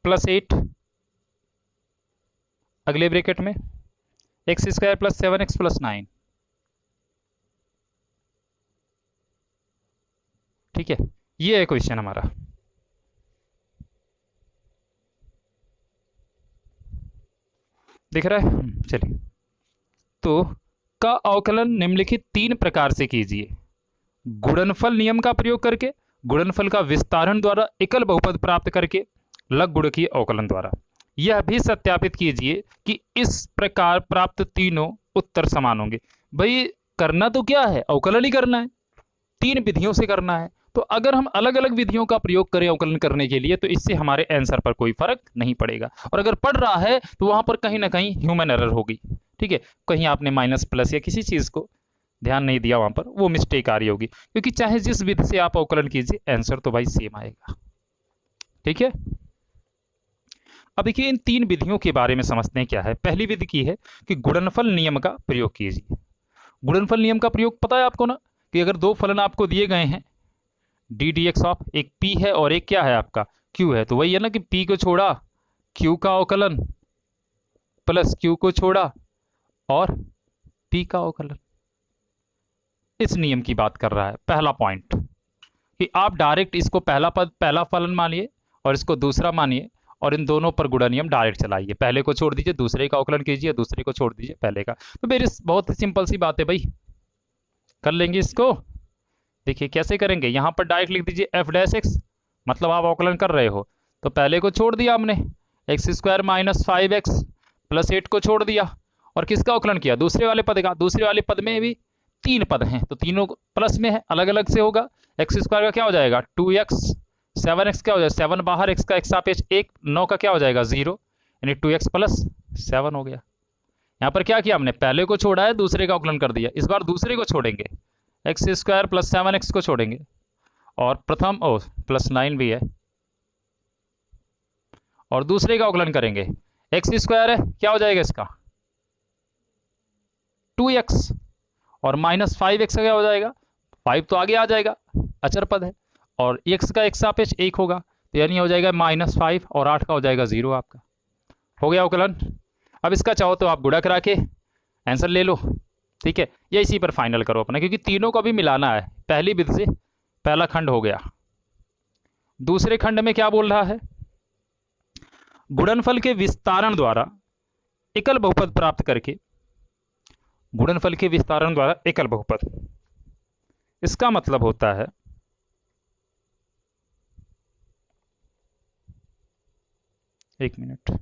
प्लस 8, अगले ब्रैकेट में x² + 7x + 9, ठीक है, ये है क्वेश्चन हमारा। दिख रहा है, चलिए। तो का अवकलन निम्नलिखित 3 प्रकार से कीजिए, गुणनफल नियम का प्रयोग करके, गुणनफल का विस्तारण द्वारा, एकल बहुपद प्राप्त करके, लघुगुणकीय अवकलन द्वारा। यह भी सत्यापित कीजिए कि इस प्रकार प्राप्त तीनों उत्तर समान होंगे। भाई करना तो क्या है, अवकलन ही करना है, 3 विधियों से करना है। तो अगर हम अलग अलग विधियों का प्रयोग करें अवकलन करने के लिए तो इससे हमारे आंसर पर कोई फर्क नहीं पड़ेगा, और अगर पड़ रहा है तो वहां पर कहीं ना कहीं ह्यूमन एरर होगी, ठीक है, कहीं आपने माइनस प्लस या किसी चीज को ध्यान नहीं दिया, वहां पर वो मिस्टेक आ रही होगी, क्योंकि चाहे जिस विधि से आप अवकलन कीजिए आंसर तो भाई सेम आएगा, ठीक है। अब देखिए इन 3 विधियों के बारे में समझते हैं क्या है। पहली विधि की है कि गुणनफल नियम का प्रयोग कीजिए। गुणनफल नियम का प्रयोग पता है आपको ना, कि अगर 2 फलन आपको दिए गए हैं डी डी एक्स ऑफ, एक p है और एक क्या है आपका q है, तो वही है ना कि p को छोड़ा q का अवकलन प्लस q को छोड़ा और p का अवकलन, इस नियम की बात कर रहा है। पहला पॉइंट कि आप डायरेक्ट इसको पहला पद पहला फलन मानिए और इसको दूसरा मानिए, और इन दोनों पर गुणा नियम डायरेक्ट चलाइए, पहले को छोड़ दीजिए दूसरे का अवकलन कीजिए, दूसरे को छोड़ दीजिए पहले का। तो मेरी बहुत सिंपल सी बात है भाई, कर लेंगे इसको। देखिए कैसे करेंगे, यहां पर डायरेक्ट लिख दीजिए एफ डैश एक्स, मतलब आप अवकलन कर रहे हो तो पहले को छोड़ दिया हमने, x² - 5x प्लस 8 को छोड़ दिया, और किसका अवकलन किया, दूसरे वाले पद का। दूसरे वाले पद में भी 3 पद हैं तो तीनों प्लस में है, अलग अलग से होगा। x² का क्या हो जाएगा 2x, 7x क्या हो जाएगा 7 बाहर, x का x सापेक्ष 1, 9 का क्या हो जाएगा 0, यानी 2x + 7 हो गया। यहाँ पर क्या किया हमने, पहले को छोड़ा है दूसरे का अवकलन कर दिया, इस बार दूसरे को छोड़ेंगे, x² + 7x को छोड़ेंगे, और प्रथम +9 भी है, और दूसरे का अवकलन करेंगे, x² है क्या हो जाएगा इसका 2x, और -5x का क्या हो जाएगा, 5 तो आगे आ जाएगा अचर पद है, और x का x सापेक्ष 1 होगा, तो यानी हो जाएगा -5 और 8 का हो जाएगा 0, आपका हो गया अवकलन। अब इसका चाहो तो आप गुणा करा के आंसर ले लो, ठीक है, या इसी पर फाइनल करो अपना, क्योंकि तीनों को भी मिलाना है। पहली विधि से पहला खंड हो गया, दूसरे खंड में क्या बोल रहा है, गुणनफल के विस्तारण द्वारा एकल बहुपद प्राप्त करके, गुणनफल के विस्तारण द्वारा एकल बहुपद, इसका मतलब होता है एक मिनट।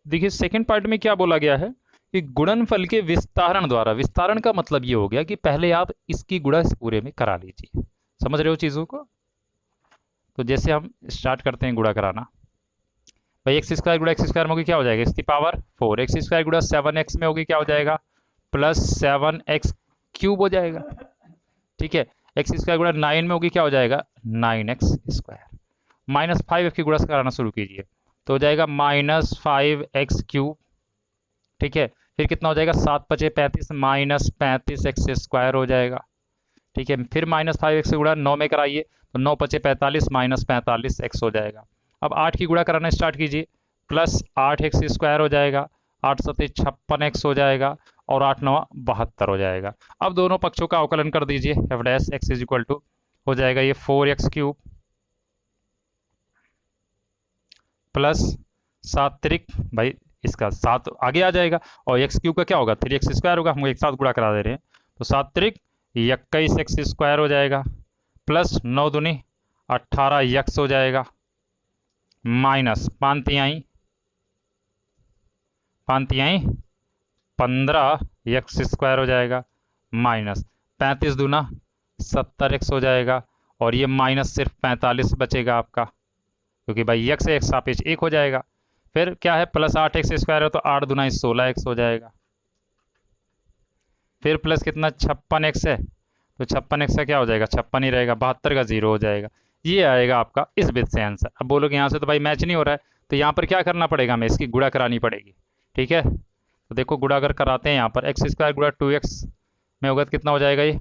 देखिए सेकंड पार्ट में क्या बोला गया है कि गुणनफल के विस्तारण द्वारा, विस्तारण का मतलब ये हो गया कि पहले आप इसकी गुणा इस पूरे में करा लीजिए। समझ रहे हो चीजों को? तो जैसे हम स्टार्ट करते हैं गुणा कराना, भाई एक्स स्क्वायर गुणा एक्स स्क्वायर में होगी क्या हो जाएगा, एक्स की पावर 4, एक्स स्क्वायर गुणा 7x में होगी क्या हो जाएगा, प्लस 7x क्यूब हो जाएगा। ठीक है, एक्स स्क्वायर गुणा 9 में होगी क्या हो जाएगा, 9x स्क्वायर। माइनस 5 की गुणा से कराना शुरू कीजिए, तो हो जाएगा माइनस 5x क्यूब। ठीक है, फिर कितना हो जाएगा, 7×5 = 35, माइनस 35x स्क्वायर हो जाएगा। ठीक है, फिर माइनस 5x से गुणा 9 में कराइए, तो 9×5 = 45, माइनस 45x हो जाएगा। अब 8 की गुणा कराना स्टार्ट कीजिए, प्लस 8x स्क्वायर हो जाएगा, 8×7 = 56x हो जाएगा, और 8×9 = 72 हो जाएगा। अब दोनों पक्षों का अवकलन कर दीजिए, f dash x is equal to हो जाएगा ये 4x क्यूब प्लस 7 त्रिक, भाई इसका 7 आगे आ जाएगा, और एक्स क्यूब का क्या होगा, 3x स्क्वायर होगा, हम एक साथ गुणा करा दे रहे हैं, तो 7 त्रिक 21x स्क्वायर हो जाएगा, प्लस 9 दूनी 18x हो जाएगा, माइनस 5 तिहाई 15x स्क्वायर हो जाएगा, माइनस 35 दूना 70x हो जाएगा, और ये माइनस सिर्फ 45 बचेगा आपका, क्योंकि भाई x से x सापेक्ष 1 हो जाएगा। फिर क्या है, प्लस 8x स्क्वायर हो तो 8 दूना 16x हो जाएगा, फिर प्लस कितना 56x है, तो 56x का क्या हो जाएगा, 56 ही रहेगा, 72 का 0 हो जाएगा। ये आएगा आपका इस विध से आंसर। अब बोलोगे यहाँ से तो भाई मैच नहीं हो रहा है, तो यहाँ पर क्या करना पड़ेगा, हमें इसकी गुणा करानी पड़ेगी। ठीक है, तो देखो गुणा अगर कराते हैं यहाँ पर, एक्स स्क्वायर गुणा 2x में होगा तो कितना हो जाएगा, ये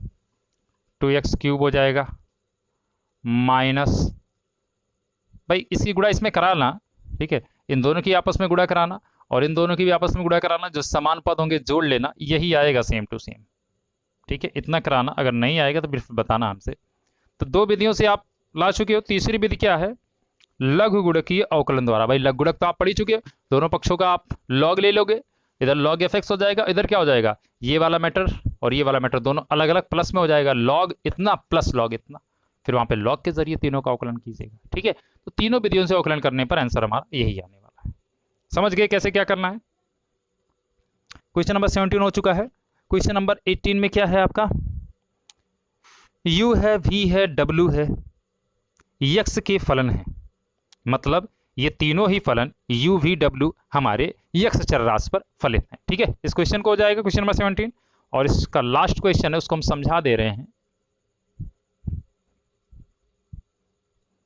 2x क्यूब हो जाएगा, माइनस, भाई इसकी गुणा इसमें कराना। ठीक है, इन दोनों की आपस में गुणा कराना, और इन दोनों की भी आपस में गुणा कराना, जो समान पद होंगे जोड़ लेना, यही आएगा सेम टू सेम। ठीक है, इतना कराना, अगर नहीं आएगा तो फिर बताना हमसे। तो दो विधियों से आप ला चुके हो। तीसरी विधि क्या है, लघु गुणकीय अवकलन द्वारा। भाई लघु गुणक तो आप पढ़ ही चुके हो, दोनों पक्षों का आप लॉग ले लोगे, इधर लॉग एफ एक्स हो जाएगा, इधर क्या हो जाएगा, ये वाला मैटर और ये वाला मैटर दोनों अलग अलग प्लस में हो जाएगा, लॉग इतना प्लस लॉग इतना, फिर वहां पे लॉग के जरिए तीनों का अवकलन कीजिएगा। ठीक है, तो तीनों विधियों से अवकलन करने पर आंसर हमारा यही आने वाला है। समझ गए कैसे क्या करना है? क्वेश्चन नंबर 17 हो चुका है। क्वेश्चन नंबर 18 में क्या है आपका, u है, v है, w है, x के फलन है। मतलब ये तीनों ही फलन u v w हमारे x चरराशि पर फलित हैं। ठीक है, इस क्वेश्चन को हो जाएगा क्वेश्चन नंबर 17, और इसका लास्ट क्वेश्चन है, उसको हम समझा दे रहे हैं।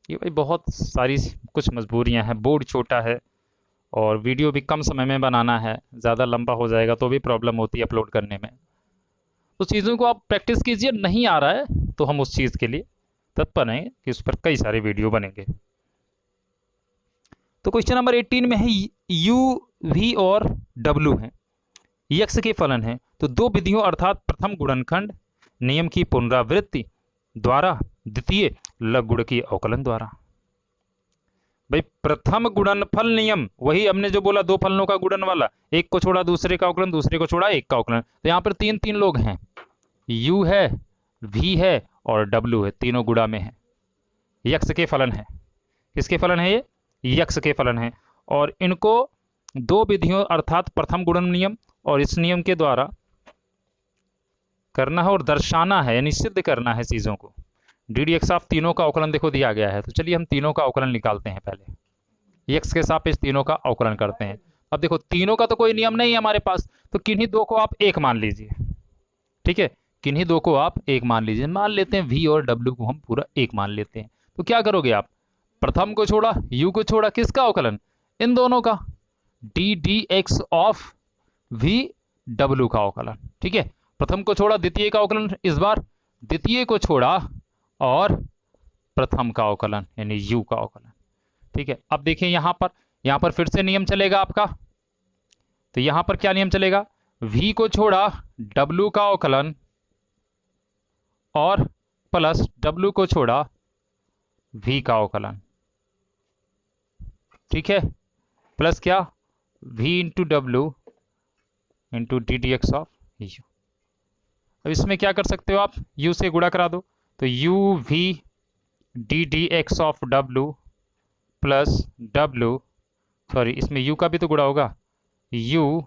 ये भाई बहुत सारी कुछ मजबूरियां हैं, बोर्ड छोटा है और वीडियो भी कम समय में बनाना है, ज़्यादा लंबा हो जाएगा तो भी प्रॉब्लम होती है अपलोड करने में। तो चीज़ों को आप प्रैक्टिस कीजिए, नहीं आ रहा है तो हम उस चीज़ के लिए तत्पर हैं कि उस पर कई सारे वीडियो बनेंगे। तो क्वेश्चन नंबर 18 में है u v और w है, x के फलन है, तो दो विधियों अर्थात प्रथम गुणनखंड नियम की पुनरावृत्ति द्वारा, द्वितीय लघु गुणकीय अवकलन द्वारा। भाई प्रथम गुणनफल नियम, वही हमने जो बोला दो फलनों का गुणन वाला, एक को छोड़ा दूसरे का अवकलन, दूसरे को छोड़ा एक का अवकलन। तो यहाँ पर तीन तीन लोग हैं, u है, v है और w है, तीनों गुणा में है, x के फलन है। किसके फलन है ये, x के फलन है, और इनको दो विधियों अर्थात प्रथम गुणन नियम और इस नियम के द्वारा करना है और दर्शाना है, यानी सिद्ध करना है चीजों को। डी डी एक्स ऑफ तीनों का अवकलन देखो दिया गया है, तो चलिए हम तीनों का अवकलन निकालते हैं। पहले x के सापेक्ष तीनों का अवकलन करते हैं। अब देखो तीनों का तो कोई नियम नहीं है हमारे पास, तो किन्हीं दो को आप एक मान लीजिए। ठीक है, किन्हीं दो को आप एक मान लीजिए, मान लेते हैं v और w को हम पूरा एक मान लेते हैं। तो क्या करोगे आप, प्रथम को छोड़ा, u को छोड़ा, किसका अवकलन, इन दोनों का, D d x of v w का अवकलन। ठीक है, प्रथम को छोड़ा, द्वितीय का अवकलन, इस बार द्वितीय को छोड़ा और प्रथम का अवकलन यानी u का अवकलन। ठीक है, अब देखिए यहां पर फिर से नियम चलेगा आपका। तो यहां पर क्या नियम चलेगा, v को छोड़ा w का अवकलन और प्लस w को छोड़ा v का अवकलन, ठीक है, प्लस क्या v into W into d d x of you. अब इसमें क्या कर सकते हो आप, u से गुणा करा दो, तो u v D d x of w plus w, sorry इसमें u का भी तो गुणा होगा, u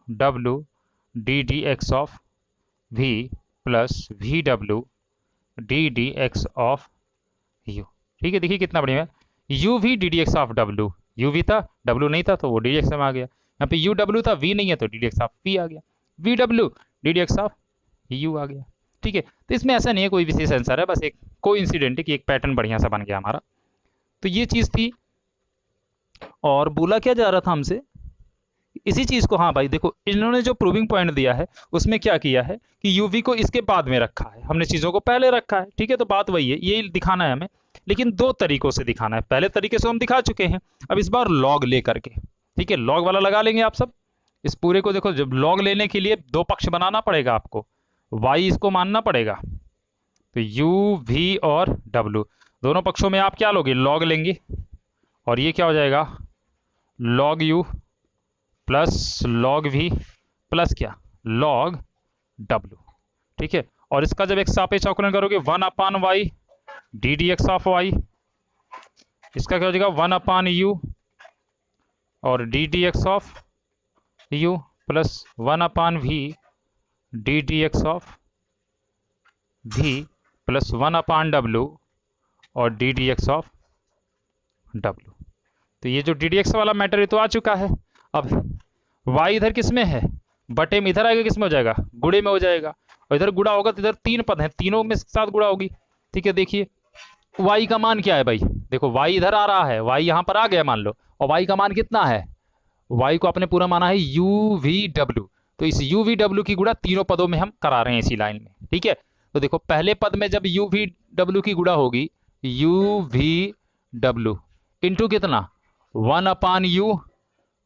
w D d x of v plus v w D d x of u। ठीक है, देखिए कितना बढ़िया है, u v D d x of w, u v था w नहीं था तो वो डी डी एक्स में आ गया, यहाँ पे u w था v नहीं है तो d d x of v आ गया, v w D d x of u आ गया। ठीक है, तो इसमें ऐसा नहीं है कोई विशेष आंसर है, बस एक कोइंसिडेंट है कि एक पैटर्न बढ़िया सा बन गया हमारा। तो ये चीज थी, और बोला क्या जा रहा था हमसे, इसी चीज को, हाँ भाई देखो इन्होंने जो प्रूविंग पॉइंट दिया है उसमें क्या किया है कि यूवी को इसके बाद में रखा है, हमने चीजों को पहले रखा है। ठीक है, तो बात वही है, ये दिखाना है हमें, लेकिन दो तरीकों से दिखाना है। पहले तरीके से हम दिखा चुके हैं, अब इस बार लॉग ले करके, ठीक है, लॉग वाला लगा लेंगे आप सब। इस पूरे को देखो, जब लॉग लेने के लिए दो पक्ष बनाना पड़ेगा आपको, वाई इसको मानना पड़ेगा, तो यू वी और डब्ल्यू दोनों पक्षों में आप क्या लोगे, लॉग लेंगे, और ये क्या हो जाएगा log u plus log v plus क्या लॉग डब्ल्यू। ठीक है, और इसका जब एक सापेक्ष अवकलन करोगे 1/y d d x of y, इसका क्या हो जाएगा 1/u और d d x of u plus 1/v d d x of v plus 1/w और d d x of w। तो ये जो डी डी एक्स वाला मैटर है तो आ चुका है। अब y इधर किस में है, बटे में, इधर आएगा किस में हो जाएगा, गुणे में हो जाएगा, और इधर गुणा होगा तो इधर तीन पद हैं, तीनों में साथ गुणा होगी। ठीक है, देखिए y का मान क्या है भाई, देखो y इधर आ रहा है, y यहां पर आ गया मान लो, और y का मान कितना है, y को आपने पूरा माना है यू वी डब्ल्यू, तो इस यू वी डब्ल्यू की गुणा तीनों पदों में हम करा रहे हैं इसी लाइन में। ठीक है, तो देखो पहले पद में जब यू वी डब्ल्यू की गुणा होगी, यू वी डब्ल्यू इंटू कितना 1/u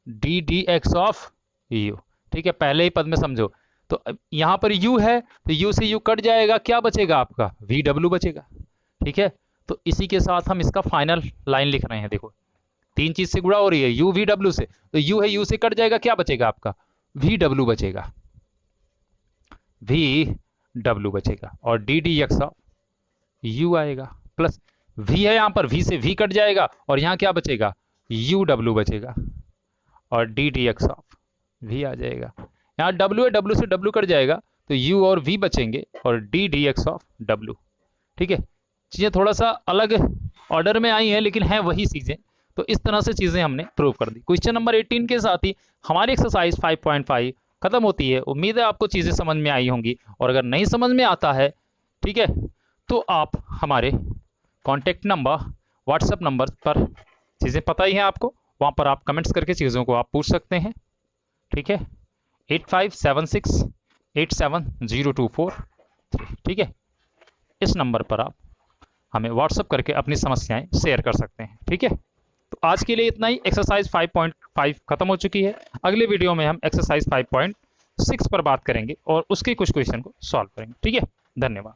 D d x of you. ठीक है, पहले ही पद में समझो, तो यहां पर u है तो u से u कट जाएगा, क्या बचेगा आपका वी डब्ल्यू बचेगा। ठीक है, तो इसी के साथ हम इसका फाइनल लाइन लिख रहे हैं। देखो तीन चीज से गुणा हो रही है, u वी डब्ल्यू से, तो u है, u से कट जाएगा, क्या बचेगा आपका वी डब्ल्यू बचेगा, वी डब्ल्यू बचेगा, और d d x of u आएगा, प्लस v है यहां पर, v से v कट जाएगा, और यहां क्या बचेगा यू डब्ल्यू बचेगा, और d d x of v आ जाएगा। यहाँ w है, w से w कट जाएगा, तो u और v बचेंगे, और d d x of w। ठीक है, चीजें थोड़ा सा अलग ऑर्डर में आई हैं, लेकिन हैं वही चीजें। तो इस तरह से चीजें हमने प्रूव कर दी। क्वेश्चन नंबर 18 के साथ ही हमारी एक्सरसाइज 5.5 खत्म होती है। उम्मीद है आपको चीजें समझ में आई होंगी, और अगर नहीं समझ में आता है, ठीक है, तो आप हमारे कॉन्टेक्ट नंबर, व्हाट्सएप नंबर पर, चीजें पता ही है आपको, वहां पर आप कमेंट्स करके चीजों को आप पूछ सकते हैं। ठीक है, 8576870243। ठीक है, इस नंबर पर आप हमें व्हाट्सएप करके अपनी समस्याएं शेयर कर सकते हैं। ठीक है, तो आज के लिए इतना ही। एक्सरसाइज 5.5 खत्म हो चुकी है। अगले वीडियो में हम एक्सरसाइज 5.6 पर बात करेंगे और उसके कुछ क्वेश्चन को सॉल्व करेंगे। ठीक है, धन्यवाद।